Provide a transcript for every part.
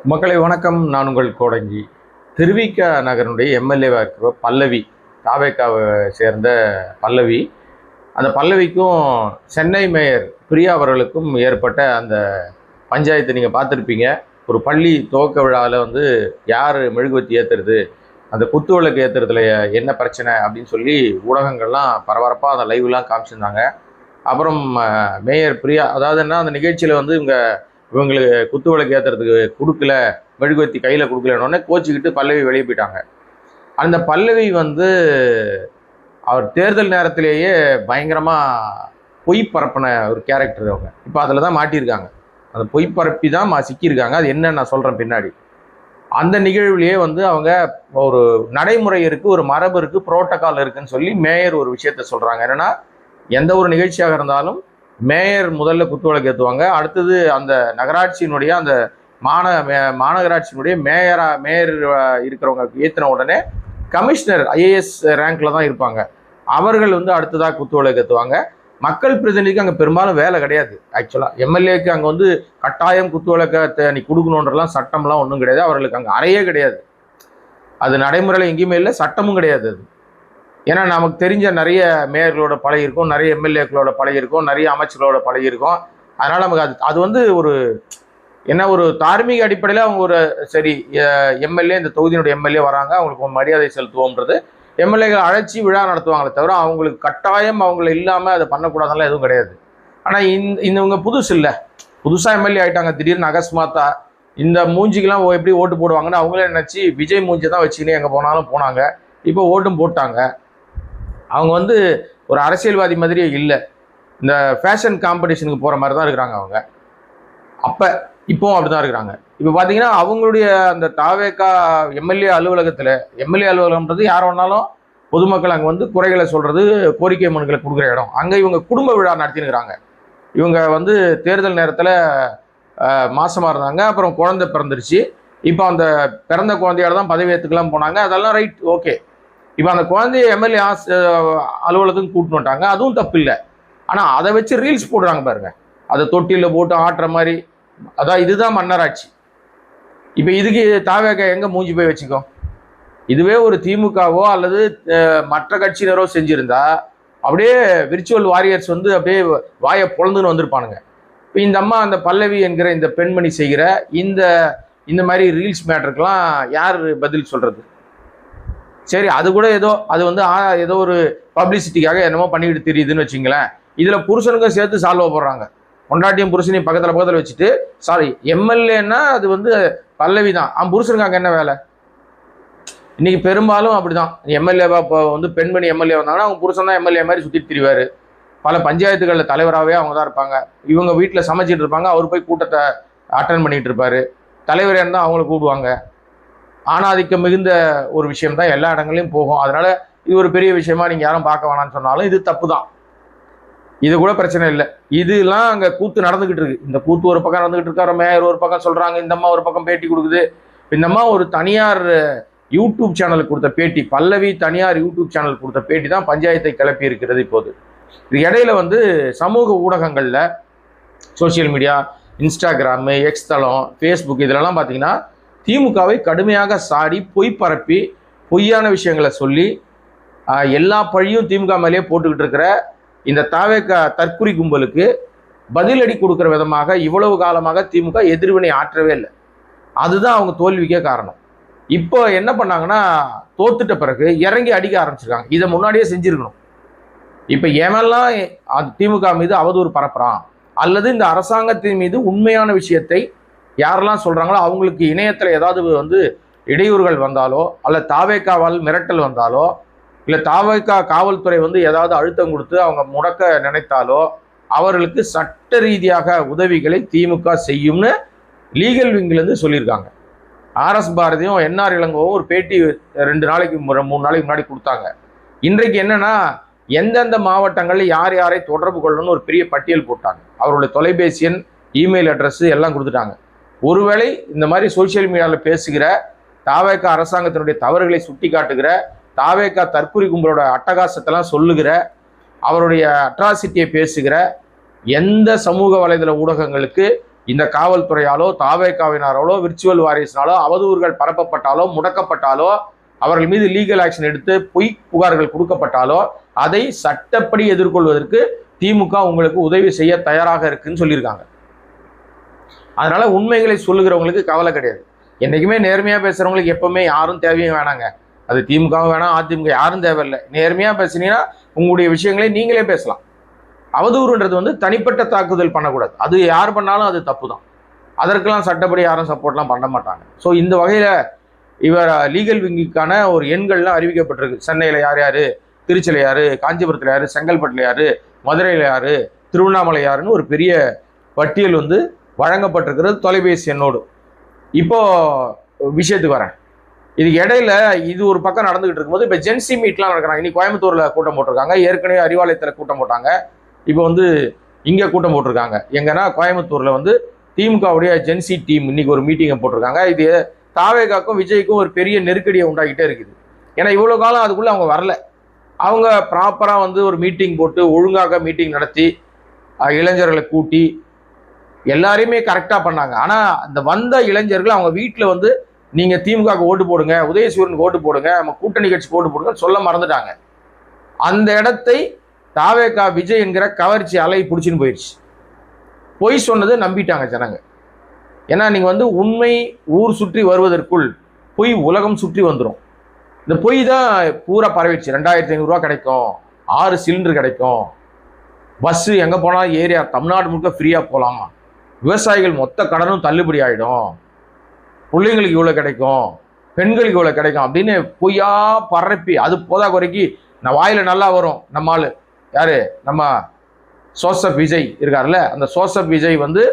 மக்களை வணக்கம். நான் உங்கள் கோடங்கி. திருவிக நகரனுடைய எம்எல்ஏவாக இருக்கிற பல்லவி, தாவேக்காவை சேர்ந்த பல்லவி. அந்த பல்லவிக்கும் சென்னை மேயர் பிரியா அவர்களுக்கும் ஏற்பட்ட அந்த பஞ்சாயத்து நீங்கள் பார்த்துருப்பீங்க. ஒரு பள்ளி துவக்க விழாவில் யார் மெழுகுவத்தி ஏற்றுறது, அந்த குத்து விளக்கு ஏற்றுறதுல என்ன பிரச்சனை அப்படின்னு சொல்லி ஊடகங்கள்லாம் பரபரப்பாக அந்த லைவ்லாம் காமிச்சிருந்தாங்க. அப்புறம் மேயர் பிரியா, அதாவது என்ன, அந்த நிகழ்ச்சியில் இவங்களுக்கு குத்து விளக்கு ஏற்றுறதுக்கு கொடுக்கல, மெழுகுவத்தி கையில் கொடுக்கலன்னொடனே கோச்சிக்கிட்டு பல்லவி வெளியே போயிட்டாங்க. அந்த பல்லவி அவர் தேர்தல் நேரத்திலேயே பயங்கரமாக பொய் பரப்பின ஒரு கேரக்டர் அவங்க. இப்போ அதில் தான் மாட்டியிருக்காங்க. அந்த பொய் பரப்பி தான் சிக்கியிருக்காங்க. அது என்ன நான் சொல்கிறேன் பின்னாடி. அந்த நிகழ்வுலேயே அவங்க ஒரு நடைமுறை இருக்குது, ஒரு மரபு இருக்குது, புரோட்டோக்கால் இருக்குதுன்னு சொல்லி மேயர் ஒரு விஷயத்த சொல்கிறாங்க. என்னென்னா, எந்த ஒரு நிகழ்ச்சியாக இருந்தாலும் மேயர் முதல்ல குத்துவிளக்கு ஏற்றுவாங்க. அடுத்தது அந்த நகராட்சியினுடைய அந்த மாநகராட்சியினுடைய மேயர் இருக்கிறவங்க ஏற்றின உடனே கமிஷனர் ஐஏஎஸ் ரேங்க்ல தான் இருப்பாங்க. அவர்கள் அடுத்ததாக குத்துவிளக்கு ஏற்றுவாங்க. மக்கள் பிரதிநிதிக்கு அங்கே பெரும்பாலும் வேலை கிடையாது. ஆக்சுவலாக எம்எல்ஏக்கு அங்கே கட்டாயம் குத்துவிளக்கத்தை நீ கொடுக்கணுன்றலாம் சட்டம்லாம் ஒன்றும் கிடையாது. அவர்களுக்கு அங்கே அறையே கிடையாது. அது நடைமுறையில் எங்கேயுமே இல்லை, சட்டமும் கிடையாது அது. ஏன்னா நமக்கு தெரிஞ்ச நிறைய மேயர்களோட பழகிருக்கும், நிறைய எம்எல்ஏக்களோட பழகிருக்கும், நிறைய அமைச்சர்களோட பழகிருக்கும். அதனால் நமக்கு அது ஒரு தார்மீக அடிப்படையில் அவங்க ஒரு சரி எம்எல்ஏ, இந்த தொகுதியினுடைய எம்எல்ஏ வராங்க, அவங்களுக்கு மரியாதை செலுத்துவோம்ன்றது எம்எல்ஏக்கள் அழைச்சி விழா நடத்துவாங்களே தவிர அவங்களுக்கு கட்டாயம் அவங்கள இல்லாமல் அதை பண்ணக்கூடாதெல்லாம் எதுவும் கிடையாது. ஆனால் இவங்க புதுசு இல்லை, புதுசாக எம்எல்ஏ ஆகிட்டாங்க. திடீர்னு அகஸ்மாத்தா இந்த மூஞ்சிக்கெல்லாம் எப்படி ஓட்டு போடுவாங்கன்னு அவங்களே நினச்சி விஜய் மூஞ்சி தான் வச்சுக்கினே எங்கே போனாலும் போனாங்க. இப்போ ஓட்டும் போட்டாங்க. அவங்க ஒரு அரசியல்வாதி மாதிரியே இல்லை, இந்த ஃபேஷன் காம்படிஷனுக்கு போகிற மாதிரி தான் இருக்கிறாங்க அவங்க. இப்போவும் அப்படி தான் இருக்கிறாங்க. இப்போ பார்த்தீங்கன்னா அவங்களுடைய அந்த தாவேக்கா எம்எல்ஏ அலுவலகம்ன்றது யார் வேணாலும் பொதுமக்கள் அங்கே குறைகளை சொல்கிறது, கோரிக்கை மனுக்களை கொடுக்குற இடம். அங்கே இவங்க குடும்ப விழா நடத்தினுக்கிறாங்க. இவங்க தேர்தல் நேரத்தில் மாசமாக இருந்தாங்க, அப்புறம் குழந்தை பிறந்துருச்சு. இப்போ அந்த பிறந்த குழந்தையோட தான் பதவி ஏற்றுக்கலாம் போனாங்க. அதெல்லாம் ரைட், ஓகே. இப்போ அந்த குழந்தைய எம்எல்ஏ அலுவலகத்துக்கு கூட்டின்னு வந்துட்டாங்க, அதுவும் தப்பு இல்லை. ஆனால் அதை வச்சு ரீல்ஸ் போடுறாங்க பாருங்க, அதை தொட்டியில் போட்டு ஆட்டுற மாதிரி. அதான் இதுதான் மன்னராட்சி. இப்போ இதுக்கு தாவேக்கா எங்கே மூஞ்சி போய் வச்சுக்கோ? இதுவே ஒரு திமுகவோ அல்லது மற்ற கட்சியினரோ செஞ்சுருந்தா அப்படியே விர்ச்சுவல் வாரியர்ஸ் அப்படியே வாயை பொழந்துன்னு வந்திருப்பானுங்க. இப்போ இந்த அம்மா, அந்த பல்லவி என்கிற இந்த பெண்மணி செய்கிற இந்த மாதிரி ரீல்ஸ் மேட்டருக்கெல்லாம் யார் பதில் சொல்கிறது? சரி, அது கூட ஏதோ ஒரு பப்ளிசிட்டிக்காக என்னமோ பண்ணிக்கிட்டு தெரியுதுன்னு வச்சுங்களேன். இதில் புருஷனுக்கும் சேர்த்து சால்வா போடுறாங்க. பொண்டாட்டியும் புருஷனையும் பக்கத்தில் வச்சுட்டு, சாரி எம்எல்ஏன்னா அது பல்லவி தான், புருஷனுக்கு அங்கே என்ன வேலை? இன்னைக்கு பெரும்பாலும் அப்படிதான். எம்எல்ஏவா இப்போ பெண்மணி எம்எல்ஏ வந்தாங்கன்னா அவங்க புருஷன் தான் எம்எல்ஏ மாதிரி சுற்றிட்டு திரிவார். பல பஞ்சாயத்துகளில் தலைவராகவே அவங்க தான் இருப்பாங்க. இவங்க வீட்டில் சமைச்சிட்டு இருப்பாங்க, அவர் போய் கூட்டத்தை அட்டன் பண்ணிட்டு இருப்பார். தலைவரே இருந்தால் அவங்கள கூடுவாங்க. ஆணாதிக்கம் மிகுந்த ஒரு விஷயம் தான் எல்லா இடங்களையும் போகும். அதனால இது ஒரு பெரிய விஷயமா நீங்கள் யாரும் பார்க்க வேணாம்னு சொன்னாலும் இது தப்பு தான். இது கூட பிரச்சனை இல்லை. இதெல்லாம் அங்கே கூத்து நடந்துகிட்டு இருக்கு. இந்த கூத்து ஒரு பக்கம் நடந்துகிட்டு இருக்காரு, மேயர் ஒரு பக்கம் சொல்றாங்க, இந்த அம்மா ஒரு பக்கம் பேட்டி கொடுக்குது. இந்த அம்மா ஒரு தனியார் யூடியூப் சேனலுக்கு கொடுத்த பேட்டி, பல்லவி தனியார் யூடியூப் சேனலுக்கு கொடுத்த பேட்டி தான் பஞ்சாயத்தை கிளப்பி இருக்கிறது. இப்போது இது இடையில சமூக ஊடகங்களில், சோசியல் மீடியா, இன்ஸ்டாகிராமு, எக்ஸ் தளம், ஃபேஸ்புக், இதிலெல்லாம் பார்த்தீங்கன்னா திமுகவை கடுமையாக சாடி பொய் பரப்பி பொய்யான விஷயங்களை சொல்லி எல்லா பழியும் திமுக மேலேயே போட்டுக்கிட்டு இருக்கிற இந்த தாவேக்கா தற்குறி கும்பலுக்கு பதிலடி கொடுக்குற விதமாக இவ்வளவு காலமாக திமுக எதிர்வினை ஆற்றவே இல்லை. அதுதான் அவங்க தோல்விக்கே காரணம். இப்போ என்ன பண்ணாங்கன்னா, தோத்துட்ட பிறகு இறங்கி அடிக்க ஆரம்பிச்சிருக்காங்க. இதை முன்னாடியே செஞ்சிருக்கணும். இப்போ எவெல்லாம் திமுக மீது அவதூறு பரப்புறான் அல்லது இந்த அரசாங்கத்தின் மீது உண்மையான விஷயத்தை யாரெல்லாம் சொல்றாங்களோ அவங்களுக்கு இணையத்தில் ஏதாவது இடையூறுகள் வந்தாலோ, அல்ல தாவேக்காவால் மிரட்டல் வந்தாலோ, இல்லை தாவேக்கா காவல்துறை ஏதாவது அழுத்தம் கொடுத்து அவங்க முடக்க நினைத்தாலோ அவர்களுக்கு சட்ட ரீதியாக உதவிகளை திமுக செய்யும்னு லீகல் விங்கிலேருந்து சொல்லியிருக்காங்க. ஆர்எஸ் பாரதியும் என்ஆர் இளங்கோவும் ஒரு பேட்டி 2 நாளைக்கு 3 நாளைக்கு முன்னாடி கொடுத்தாங்க. இன்றைக்கு என்னன்னா, எந்தெந்த மாவட்டங்களில் யார் யாரை தொடர்பு கொள்ளணும்னு ஒரு பெரிய பட்டியல் போட்டாங்க. அவருடைய தொலைபேசி எண், இமெயில் அட்ரஸ் எல்லாம் கொடுத்துட்டாங்க. ஒருவேளை இந்த மாதிரி சோசியல் மீடியாவில் பேசுகிற தாவேக்கா அரசாங்கத்தினுடைய தவறுகளை சுட்டி காட்டுகிற, தாவேக்கா தற்குறி கும்பலோட அட்டகாசத்தெல்லாம் சொல்லுகிற, அவருடைய அட்ராசிட்டியை பேசுகிற எந்த சமூக வலைதள ஊடகங்களுக்கு இந்த காவல்துறையாலோ தாவேகாவினாராலோ விர்ச்சுவல் வாரியர்ஸ்னாலோ அவதூறுகள் பரப்பப்பட்டாலோ முடக்கப்பட்டாலோ அவர்கள் மீது லீகல் ஆக்ஷன் எடுத்து பொய் புகார்கள் கொடுக்கப்பட்டாலோ அதை சட்டப்படி எதிர்கொள்வதற்கு திமுக உங்களுக்கு உதவி செய்ய தயாராக இருக்குன்னு சொல்லியிருக்காங்க. அதனால உண்மைகளை சொல்லுகிறவங்களுக்கு கவலை கிடையாது. என்னைக்குமே நேர்மையா பேசுறவங்களுக்கு எப்பவுமே யாரும் தேவையும் வேணாங்க. அது திமுகவும் வேணாம், அதிமுக யாரும் தேவையில்லை. நேர்மையா பேசினீங்கன்னா உங்களுடைய விஷயங்களை நீங்களே பேசலாம். அவதூறுன்றது வந்து தனிப்பட்ட தாக்குதல் பண்ணக்கூடாது. அது யார் பண்ணாலும் அது தப்பு தான். அதற்கெல்லாம் சட்டப்படி யாரும் சப்போர்ட்லாம் பண்ண மாட்டாங்க. ஸோ இந்த வகையில் இவர் லீகல் விங்கிக்கான ஒரு எண்கள்லாம் அறிவிக்கப்பட்டிருக்கு. சென்னையில் யார் யார், திருச்சியில் யார், காஞ்சிபுரத்தில் யார், செங்கல்பட்டில் யார், மதுரையில் யார், திருவண்ணாமலை யாருன்னு ஒரு பெரிய பட்டியல் வந்து வழங்கப்பட்டிருக்கிறது தொலைபேசி எண்ணோடு. இப்போ விஷயத்துக்கு வரேன். இதுக்கு இடையில இது ஒரு பக்கம் நடந்துகிட்டு இருக்கும்போது இப்போ ஜென்சி மீட்லாம் நடக்கிறாங்க. இன்னைக்கு கோயம்புத்தூரில் கூட்டம் போட்டிருக்காங்க, ஏற்கனவே அறிவாலயத்தில் கூட்டம் போட்டாங்க, இப்போ வந்து இங்கே கூட்டம் போட்டிருக்காங்க. எங்கன்னா கோயம்புத்தூரில் வந்து திமுகவுடைய ஜென்சி டீம் இன்னைக்கு ஒரு மீட்டிங்கை போட்டிருக்காங்க. இது தாவேகாக்கும் விஜய்க்கும் ஒரு பெரிய நெருக்கடியை உண்டாகிட்டே இருக்குது. ஏன்னா இவ்வளோ காலம் அதுக்குள்ளே அவங்க வரல. அவங்க ப்ராப்பராக வந்து ஒரு மீட்டிங் போட்டு ஒழுங்காக மீட்டிங் நடத்தி இளைஞர்களை கூட்டி எல்லாரையுமே கரெக்டாக பண்ணாங்க. ஆனால் அந்த வந்த இளைஞர்கள் அவங்க வீட்டில் வந்து நீங்கள் திமுகவுக்கு ஓட்டு போடுங்க, உதயசூரனுக்கு ஓட்டு போடுங்க, நம்ம கூட்டணி கட்சிக்கு ஓட்டு போடுங்கன்னு சொல்ல மறந்துட்டாங்க. அந்த இடத்தை தாவேகா விஜய் என்கிற கவர்ச்சி அலை பிடிச்சின்னு போயிடுச்சு. பொய் சொன்னதை நம்பிட்டாங்க ஜனங்க. ஏன்னா நீங்கள் வந்து உண்மை ஊர் சுற்றி வருவதற்குள் பொய் உலகம் சுற்றி வந்துடும். இந்த பொய் தான் பூரா பரவிடுச்சு. 2500 ரூபா கிடைக்கும், 6 சிலிண்டர் கிடைக்கும், பஸ்ஸு எங்கே போனாலும் ஏரியா தமிழ்நாடு முழுக்க ஃப்ரீயாக போகலாம், விவசாயிகள் மொத்த கடனும் தள்ளுபடி ஆகிடும், பிள்ளைங்களுக்கு இவ்வளோ கிடைக்கும், பெண்களுக்கு இவ்வளோ கிடைக்கும் அப்படின்னு பொய்யா பரப்பி, அது போதா குறைக்கு நான் வாயில் நல்லா வரும். நம்ம ஆள் யார், நம்ம சோசப் விஜய் இருக்கார்ல, அந்த சோசப் விஜய் வந்து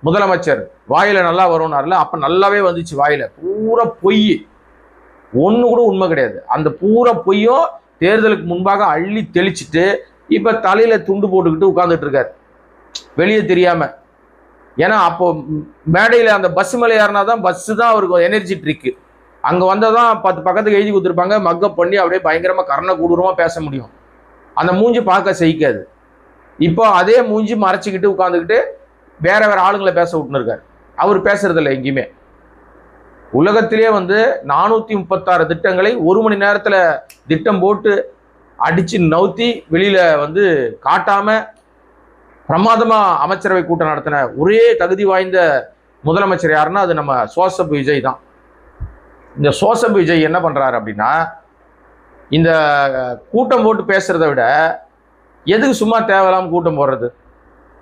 முதலமைச்சர் வாயில் நல்லா வரும்னார்ல, அப்போ நல்லாவே வந்துச்சு. வாயில் பூரா பொய், ஒன்று கூட உண்மை கிடையாது. அந்த பூரா பொய்யும் தேர்தலுக்கு முன்பாக அள்ளி தெளிச்சுட்டு இப்போ தலையில் துண்டு போட்டுக்கிட்டு உட்காந்துட்டு இருக்காரு வெளியே தெரியாமல். ஏன்னா அப்போ மேடையில் அந்த பஸ் மேலே ஏறினா தான் பஸ்ஸு தான் அவருக்கு எனர்ஜி ட்ரிக்கு. அங்கே வந்தால் தான் 10 பக்கத்துக்கு எழுதி கொடுத்துருப்பாங்க, மக்கப் பண்ணி அப்படியே பயங்கரமாக கரண கூடுறமாக பேச முடியும். அந்த மூஞ்சி பார்க்க சகிக்காது. இப்போ அதே மூஞ்சி மறைச்சிக்கிட்டு உட்காந்துக்கிட்டு வேற வேற ஆளுங்களை பேச விட்டுன்னு இருக்காரு. அவர் பேசுறதில்ல எங்கேயுமே. உலகத்திலே வந்து 436 திட்டங்களை 1 மணி நேரத்தில் திட்டம் போட்டு அடிச்சு நவுத்தி வெளியில வந்து காட்டாம பிரமாதமா அமைச்சரவை கூட்டம் நடத்தின ஒரே தகுதி வாய்ந்த முதலமைச்சர் யாருன்னா அது நம்ம சோசப் விஜய் தான். இந்த சோசப் விஜய் என்ன பண்றாரு அப்படின்னா, இந்த கூட்டம் போட்டு பேசுறதை விட எதுக்கு சும்மா தேவையில்லாம கூட்டம் போடுறது,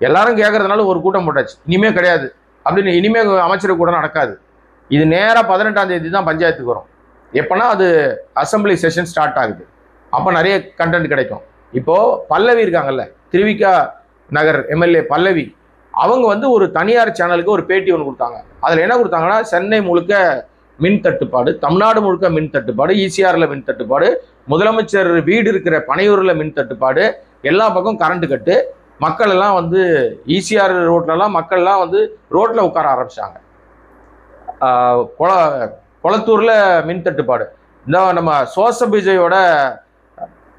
எல்லாரும் கேட்கறதுனால ஒரு கூட்டம் போட்டாச்சு, இனிமே கிடையாது அப்படின்னு, இனிமே அமைச்சரவை கூட்டம் நடக்காது. இது நேராக 18ஆம் தேதி தான் பஞ்சாயத்துக்கு வரும். எப்போனா அது அசம்பிளி செஷன் ஸ்டார்ட் ஆகுது, அப்போ நிறைய கண்டென்ட் கிடைக்கும். இப்போது பல்லவி இருக்காங்கல்ல, திருவிக்கா நகர் எம்எல்ஏ பல்லவி, அவங்க வந்து ஒரு தனியார் சேனலுக்கு ஒரு பேட்டி ஒன்று கொடுத்தாங்க. அதில் என்ன கொடுத்தாங்கன்னா, சென்னை முழுக்க மின் தட்டுப்பாடு, தமிழ்நாடு முழுக்க மின் தட்டுப்பாடு, ஈசிஆரில் மின் தட்டுப்பாடு, முதலமைச்சர் வீடு இருக்கிற பனையூரில் மின் தட்டுப்பாடு, எல்லா பக்கம் கரண்ட் கட்டு, மக்கள் எல்லாம் வந்து ஈசிஆர் ரோட்லலாம் மக்கள்லாம் வந்து ரோட்டில் உட்கார ஆரம்பிச்சாங்க. கொளத்தூரில் மின் தட்டுப்பாடு, இந்த நம்ம சோசப் விஜயோட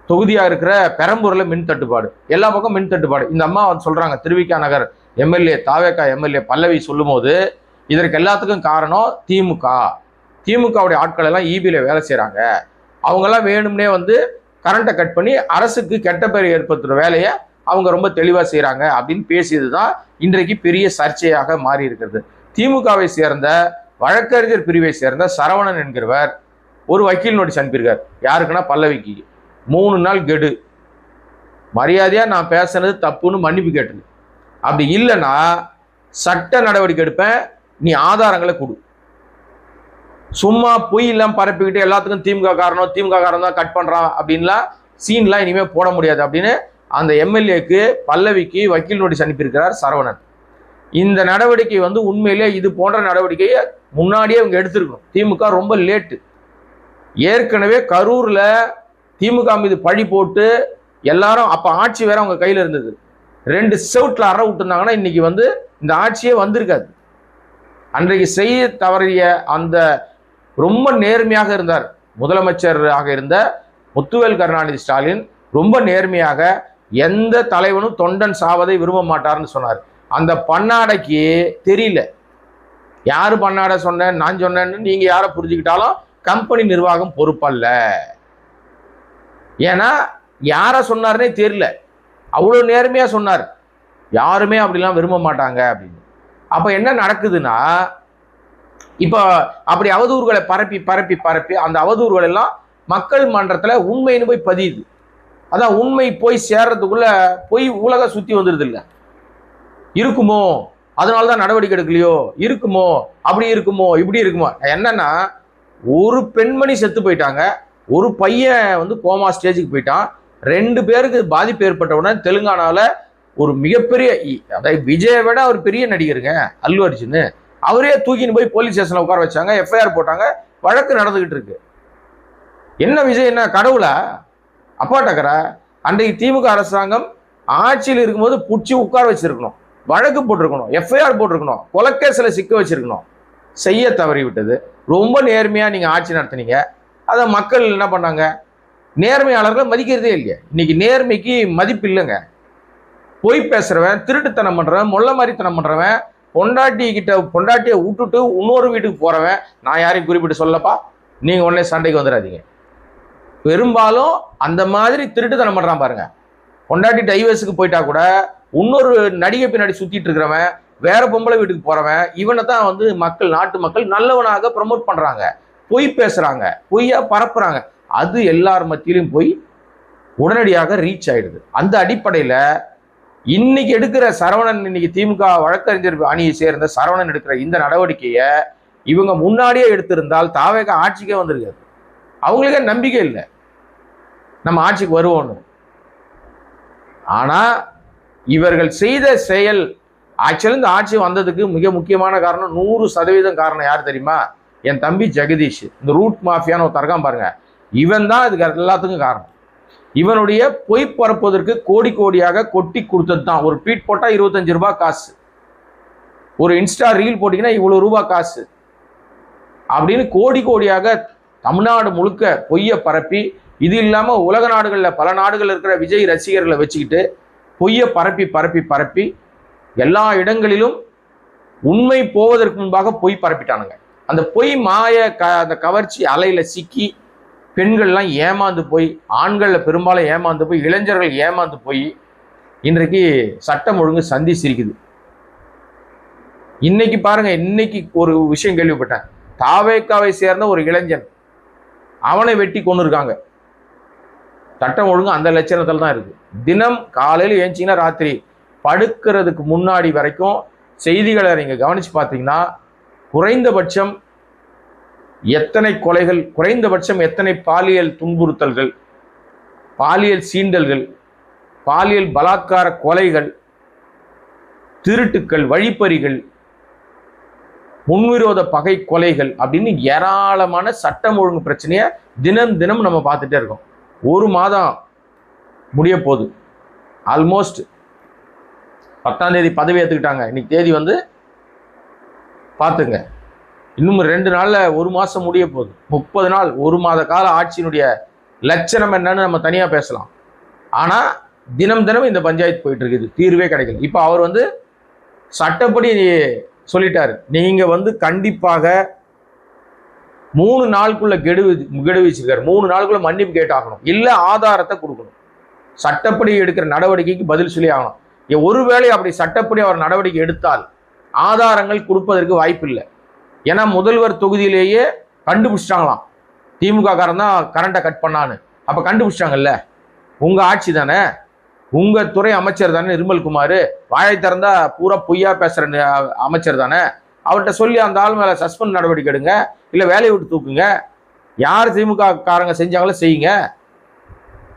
தொகுதியாக இருக்கிற பெரம்பூரில் மின் தட்டுப்பாடு, எல்லா பக்கம் மின் தட்டுப்பாடு. இந்த அம்மா வந்து சொல்கிறாங்க, திருவிக்கா நகர் எம்எல்ஏ தாவேகா எம்எல்ஏ பல்லவி சொல்லும் போது, இதற்கு எல்லாத்துக்கும் காரணம் திமுகவுடைய ஆட்கள் எல்லாம் ஈபியில் வேலை செய்கிறாங்க, அவங்கெல்லாம் வேணும்னே வந்து கரண்ட்டை கட் பண்ணி அரசுக்கு கெட்ட பேர் ஏற்படுத்துகிற வேலையை அவங்க ரொம்ப தெளிவாக செய்கிறாங்க அப்படின்னு பேசியது தான் இன்றைக்கு பெரிய சர்ச்சையாக மாறி இருக்கிறது. திமுகவை சேர்ந்த வழக்கறிஞர் பிரிவை சேர்ந்த சரவணன் என்கிறவர் ஒரு வக்கீல் நோட்டீஸ் அனுப்பியிருக்கார். யாருக்குன்னா பல்லவிக்கு. 3 நாள் கெடு, மரியாதையாக நான் பேசுனது தப்புன்னு மன்னிப்பு கேட்டது, அப்படி இல்லைன்னா சட்ட நடவடிக்கை எடுப்பேன், நீ ஆதாரங்களை கொடு. சும்மா பொய் இல்லாமல் பரப்பிக்கிட்டு எல்லாத்துக்கும் திமுக காரணம் தான் கட் பண்ணுறான் அப்படின்லாம் சீன்லாம் இனிமேல் போட முடியாது அப்படின்னு அந்த எம்எல்ஏக்கு பல்லவிக்கு வக்கீல் நோட்டீஸ் அனுப்பியிருக்கிறார் சரவணன். இந்த நடவடிக்கை வந்து உண்மையிலே இது போன்ற நடவடிக்கையை முன்னாடியே அவங்க எடுத்திருக்கணும். திமுக ரொம்ப லேட்டு. ஏற்கனவே கரூரில் திமுக மீது பழி போட்டு எல்லாரும், அப்போ ஆட்சி வேற அவங்க கையில் இருந்தது, 2 செவுட்டில் அற விட்டுருந்தாங்கன்னா இன்னைக்கு வந்து இந்த ஆட்சியே வந்திருக்காது. அன்றைக்கு செய்ய தவறிய அந்த ரொம்ப நேர்மையாக இருந்தார் முதலமைச்சராக இருந்த முத்துவேல் கருணாநிதி ஸ்டாலின், ரொம்ப நேர்மையாக எந்த தலைவனும் தொண்டன் சாவதை விரும்ப மாட்டார்னு சொன்னார். அந்த பன்னாடைக்கு தெரியல யாரு பன்னாடை சொன்னேன் நான் சொன்னேன்னு நீங்க யாரை புரிஞ்சுக்கிட்டாலும் கம்பெனி நிர்வாகம் பொறுப்பல்ல. ஏன்னா யார சொன்னார்னே தெரியல, அவ்வளவு நேர்மையா சொன்னார். யாருமே அப்படிலாம் விரும்ப மாட்டாங்க அப்படின்னு. அப்ப என்ன நடக்குதுன்னா, இப்ப அப்படி அவதூறுகளை பரப்பி பரப்பி பரப்பி அந்த அவதூறுகள் எல்லாம் மக்கள் மன்றத்துல உண்மைன்னு போய் பதியுது. அதான் உண்மை போய் சேர்றதுக்குள்ள போய் உலக சுத்தி வந்துருது இல்ல. இருக்குமோ, அதனாலதான் நடவடிக்கை எடுக்கலையோ, இருக்குமோ, அப்படி இருக்குமோ, இப்படி இருக்குமோ. என்னன்னா, ஒரு பெண்மணி செத்து போயிட்டாங்க, ஒரு பையன் கோமா ஸ்டேஜுக்கு போயிட்டான், 2 பேருக்கு பாதிப்பு ஏற்பட்ட உடனே தெலுங்கானால ஒரு மிகப்பெரிய, அதாவது விஜயை விட ஒரு பெரிய நடிகருங்க அல்லு அர்ஜுன், அவரே தூக்கின்னு போய் போலீஸ் ஸ்டேஷன்ல உட்கார வச்சாங்க, எஃப்ஐஆர் போட்டாங்க, வழக்கு நடந்துகிட்டு இருக்கு. என்ன விஜய் என்ன கடவுளா அப்பாட்டக்கரா? அன்றைக்கு திமுக அரசாங்கம் ஆட்சியில் இருக்கும்போது புடிச்சு உட்கார வச்சிருக்கணும், வழக்கு போட்டிருக்கணும், எஃப்ஐஆர் போட்டிருக்கணும், கொலைக்கேசில சிக்க வச்சிருக்கணும். செய்ய தவறி விட்டது. ரொம்ப நேர்மையா நீங்க ஆட்சி நடத்தினீங்க, அதை மக்கள் என்ன பண்ணாங்க? நேர்மையாளர்கள் மதிக்கிறதே இல்லையா? இன்னைக்கு நேர்மைக்கு மதிப்பு இல்லைங்க. பொய் பேசுறவன், திருட்டுத்தனம் பண்றவன், மொல்ல மாதிரித்தனம் பண்றவன், பொண்டாட்டியை விட்டுட்டு இன்னொரு வீட்டுக்கு போறவன், நான் யாரையும் குறிப்பிட்டு சொல்லப்பா, நீங்க உடனே சண்டைக்கு வந்துடாதீங்க. பெரும்பாலும் அந்த மாதிரி திருட்டுத்தனம் பண்றான் பாருங்க. பொண்டாட்டி டைவர்ஸுக்கு போயிட்டா கூட இன்னொரு நடிகை பின்னாடி சுத்திட்டு இருக்கிறவன், வேற பொம்பளை வீட்டுக்கு போறவன், இவனை தான் மக்கள், நாட்டு மக்கள் நல்லவனாக ப்ரமோட் பண்றாங்க. பொய் பேசுறாங்க, பொய்யா பரப்புறாங்க. அது எல்லார் மத்தியிலும் போய் உடனடியாக ரீச் ஆயிடுது. அந்த அடிப்படையில இன்னைக்கு எடுக்கிற சரவணன், இன்னைக்கு திமுக வழக்கறிஞர் அணியை சேர்ந்த சரவணன் எடுக்கிற இந்த நடவடிக்கையை இவங்க முன்னாடியே எடுத்திருந்தால் தாவேக ஆட்சிக்கே வந்திருக்காது. அவங்களுக்கே நம்பிக்கை இல்லை நம்ம ஆட்சிக்கு வருவோம்னு. ஆனா இவர்கள் செய்த செயல், ஆக்சுவலி இந்த ஆட்சி வந்ததுக்கு மிக முக்கியமான காரணம், 100% காரணம் யார் தெரியுமா? என் தம்பி ஜெகதீஷ், இந்த ரூட் மாஃபியான்னு ஒரு தரகம் பாருங்க, இவன் தான் இதுக்கு எல்லாத்துக்கும் காரணம். இவனுடைய பொய் பரப்புவதற்கு கோடி கோடியாக கொட்டி கொடுத்தது தான். ஒரு ட்வீட் போட்டா 25 ரூபாய் காசு, ஒரு இன்ஸ்டா ரீல் போட்டீங்கன்னா இவ்வளவு ரூபாய் காசு அப்படின்னு கோடி கோடியாக தமிழ்நாடு முழுக்க பொய்யை பரப்பி, இது இல்லாம உலக நாடுகளில் பல நாடுகள் இருக்கிற விஜய் ரசிகர்களை வச்சுக்கிட்டு பொய்யை பரப்பி பரப்பி பரப்பி எல்லா இடங்களிலும் உண்மை போவதற்கு முன்பாக பொய் பரப்பிட்டானுங்க. அந்த பொய் மாய அந்த கவர்ச்சி அலையில சிக்கி பெண்கள்லாம் ஏமாந்து போய், ஆண்களில் பெரும்பாலும் ஏமாந்து போய், இளைஞர்கள் ஏமாந்து போய் இன்றைக்கு சட்டம் ஒழுங்கு சந்தி சிரிக்குது. இன்னைக்கு பாருங்க, இன்னைக்கு ஒரு விஷயம் கேள்விப்பட்டேன். தாவேக்காவை சேர்ந்த ஒரு இளைஞன், அவனை வெட்டி கொண்டு இருக்காங்க. சட்டம் ஒழுங்கு அந்த லட்சணத்தில் தான் இருக்கு. தினம் காலையில் ஏஞ்சிங்கன்னா ராத்திரி படுக்கிறதுக்கு முன்னாடி வரைக்கும் செய்திகளை நீங்க கவனிச்சு பார்த்தீங்கன்னா, குறைந்தபட்சம் எத்தனை கொலைகள், குறைந்தபட்சம் எத்தனை பாலியல் துன்புறுத்தல்கள், பாலியல் சீண்டல்கள், பாலியல் பலாத்கார கொலைகள், திருட்டுக்கள், வழிப்பறிகள், முன்விரோத பகை கொலைகள் அப்படின்னு ஏராளமான சட்டம் ஒழுங்கு பிரச்சனையை தினம் தினம் நம்ம பார்த்துட்டே இருக்கோம். ஒரு மாதம் முடிய போகுது, ஆல்மோஸ்ட் 10ஆம் தேதி பதவி ஏற்றுக்கிட்டாங்க. இன்னைக்கு தேதி பார்த்துங்க, இன்னும் 2 நாள்ல ஒரு மாசம் முடிய போகுது. 30 நாள், ஒரு மாத கால ஆட்சியினுடைய லட்சணம் என்னன்னு நம்ம தனியா பேசலாம். ஆனா தினம் தினம் இந்த பஞ்சாயத்து போயிட்டு இருக்குது, தீர்வே கிடைக்கல. இப்ப அவர் சட்டப்படி சொல்லிட்டாரு, நீங்க கண்டிப்பாக 3 நாளுக்குள்ள கெடு வச்சிருக்காரு. 3 நாளுக்குள்ள மன்னிப்பு கேட்டாகணும், இல்ல ஆதாரத்தை கொடுக்கணும். சட்டப்படி எடுக்கிற நடவடிக்கைக்கு பதில் சொல்லி ஆகணும். ஒருவேளை அப்படி சட்டப்படி அவர் நடவடிக்கை எடுத்தால் ஆதாரங்கள் கொடுப்பதற்கு வாய்ப்பு இல்லை. ஏன்னா முதல்வர் தொகுதியிலேயே கண்டுபிடிச்சிட்டாங்களாம், திமுக காரன் தான் கரண்ட்டை கட் பண்ணான்னு. அப்ப கண்டுபிடிச்சிட்டாங்கல்ல, உங்க ஆட்சி தானே, உங்க துறை அமைச்சர் தானே நிர்மல்குமார், வாயை திறந்தா பூரா பொய்யா பேசுற அமைச்சர் தானே, அவர்கிட்ட சொல்லி அந்த ஆள் மேல சஸ்பெண்ட் நடவடிக்கை எடுங்க, இல்ல வேலையை விட்டு தூக்குங்க. யார் திமுக காரங்க செஞ்சாங்களோ செய்யுங்க.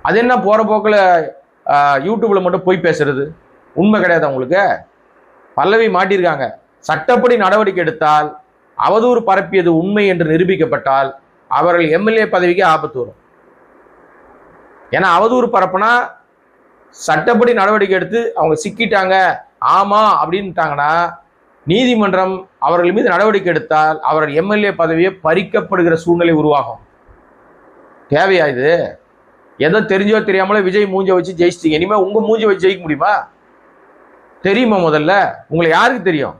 அது என்ன போற போக்கில் யூடியூப்ல மட்டும் போய் பேசுறது? உண்மை கிடையாது உங்களுக்கு. பல்லவி மாட்டியிருக்காங்க. சட்டப்படி நடவடிக்கை எடுத்தால், அவதூறு பரப்பியது உண்மை என்று நிரூபிக்கப்பட்டால் அவர்கள் எம்எல்ஏ பதவிக்கு ஆபத்து வரும். ஏன்னா அவதூறு பரப்புனா சட்டப்படி நடவடிக்கை எடுத்து அவங்க சிக்கிட்டாங்க ஆமா அப்படின்ட்டாங்கன்னா நீதிமன்றம் அவர்கள் மீது நடவடிக்கை எடுத்தால் அவர்கள் எம்எல்ஏ பதவியை பறிக்கப்படுகிற சூழ்நிலை உருவாகும். தேவையா இது? ஏதோ தெரிஞ்சோ தெரியாமல விஜய் மூஞ்ச வச்சு ஜெயிச்சிட்டீங்க, இனிமே உங்க மூஞ்ச வச்சு ஜெயிக்க முடியுமா? தெரியுமா? முதல்ல உங்களை யாருக்கு தெரியும்?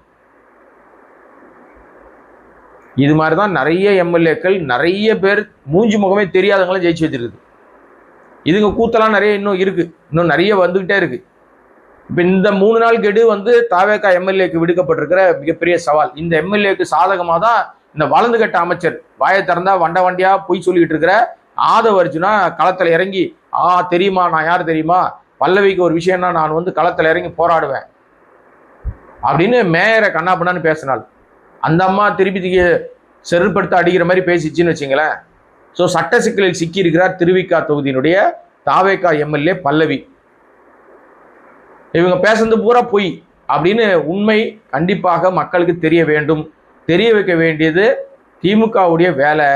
இது மாதிரி தான் நிறைய எம்எல்ஏக்கள், நிறைய பேர் மூஞ்சி முகமே தெரியாதவங்களும் ஜெயிச்சு வச்சிருக்குது. இதுங்க கூத்தெல்லாம் நிறைய இன்னும் இருக்கு, இன்னும் நிறைய வந்துகிட்டே இருக்கு. இப்ப இந்த 3 நாள் கெடு தாவேகா எம்எல்ஏக்கு விடுக்கப்பட்டிருக்கிற மிகப்பெரிய சவால். இந்த எம்எல்ஏக்கு சாதகமாக தான் இந்த வளர்ந்து கட்ட அமைச்சர் வாயை திறந்தா வண்ட வண்டியா போய் சொல்லிட்டு இருக்கிற ஆதவ அர்ஜுனா களத்துல இறங்கி, தெரியுமா நான் யார் தெரியுமா, பல்லவிக்கு ஒரு விஷயம்னா நான் களத்துல இறங்கி போராடுவேன் அப்படின்னு மேயரை கண்ணாப்பண்ணான்னு பேசினாள். அந்த அம்மா திருப்பி செருப்படுத்த அடிக்கிற மாதிரி பேசிச்சுன்னு வச்சுங்களேன். ஸோ சட்ட சிக்கலில் சிக்கி இருக்கிறார் திருவிக்கா தொகுதியினுடைய தாவேகா எம்எல்ஏ பல்லவி. இவங்க பேசுறது பூரா பொய் அப்படின்னு உண்மை கண்டிப்பாக மக்களுக்கு தெரிய வேண்டும். தெரிய வைக்க வேண்டியது திமுகவுடைய வேலை.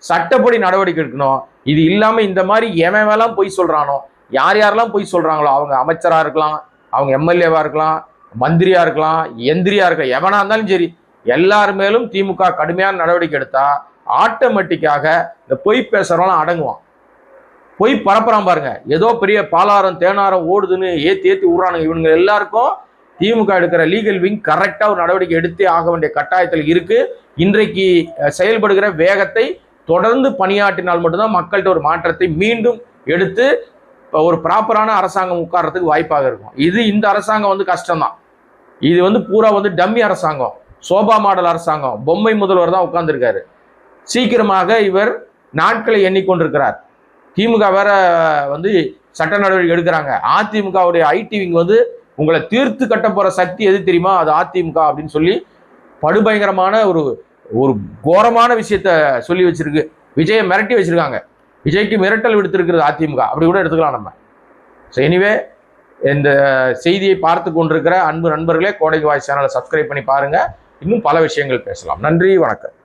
சட்டப்படி நடவடிக்கை எடுக்கணும். இது இல்லாம இந்த மாதிரி எவன் பொய் சொல்றானோ, யார் யாரெல்லாம் பொய் சொல்றாங்களோ, அவங்க அமைச்சரா இருக்கலாம், அவங்க எம்எல்ஏவா இருக்கலாம், மந்திரியா இருக்கலாம், எந்திரியா இருக்கலாம், எவனா இருந்தாலும் சரி, எல்லார் மேலும் திமுக கடுமையான நடவடிக்கை எடுத்தா ஆட்டோமேட்டிக்காக இந்த பொய் பேசுறவங்களாம் அடங்குவான். பொய் பரப்புறான் பாருங்க, ஏதோ பெரிய பாலாரம் தேனாரம் ஓடுதுன்னு ஏத்தி விடுறானுங்க. இவனுங்க எல்லாருக்கும் திமுக எடுக்கிற லீகல் விங் கரெக்டா ஒரு நடவடிக்கை எடுத்தே ஆக வேண்டிய கட்டாயத்தில் இருக்கு. இன்றைக்கு செயல்படுகிற வேகத்தை தொடர்ந்து பணியாற்றினால் மட்டும்தான் மக்கள்கிட்ட ஒரு மாற்றத்தை மீண்டும் எடுத்து ஒரு ப்ராப்பரான அரசாங்கம் உட்கார்றதுக்கு வாய்ப்பாக இருக்கும். இந்த அரசாங்கம் கஷ்டம்தான். இது பூரா டம்மி அரசாங்கம், சோபா மாடல் அரசாங்கம், பொம்மை முதல்வர் தான் உட்கார்ந்துருக்காரு. சீக்கிரமாக இவர் நாட்களை எண்ணிக்கொண்டிருக்கிறார். திமுக வேற சட்ட நடவடிக்கை எடுக்கிறாங்க. அதிமுகவுடைய ஐடி விங் உங்களை தீர்த்து கட்ட போற சக்தி எது தெரியுமா, அது அதிமுக அப்படின்னு சொல்லி படுபயங்கரமான ஒரு கோரமான விஷயத்த சொல்லி வச்சிருக்கு. விஜயை மிரட்டி வச்சிருக்காங்க. விஜய்க்கு மிரட்டல் விடுத்திருக்கிறது அதிமுக, அப்படி கூட எடுத்துக்கலாம் நம்ம. ஸோ எனிவே, இந்த செய்தியை பார்த்து கொண்டிருக்கிற அன்பு நண்பர்களே, கோடை வாய்ஸ் சேனலை சப்ஸ்கிரைப் பண்ணி பாருங்க. இன்னும் பல விஷயங்கள் பேசலாம். நன்றி, வணக்கம்.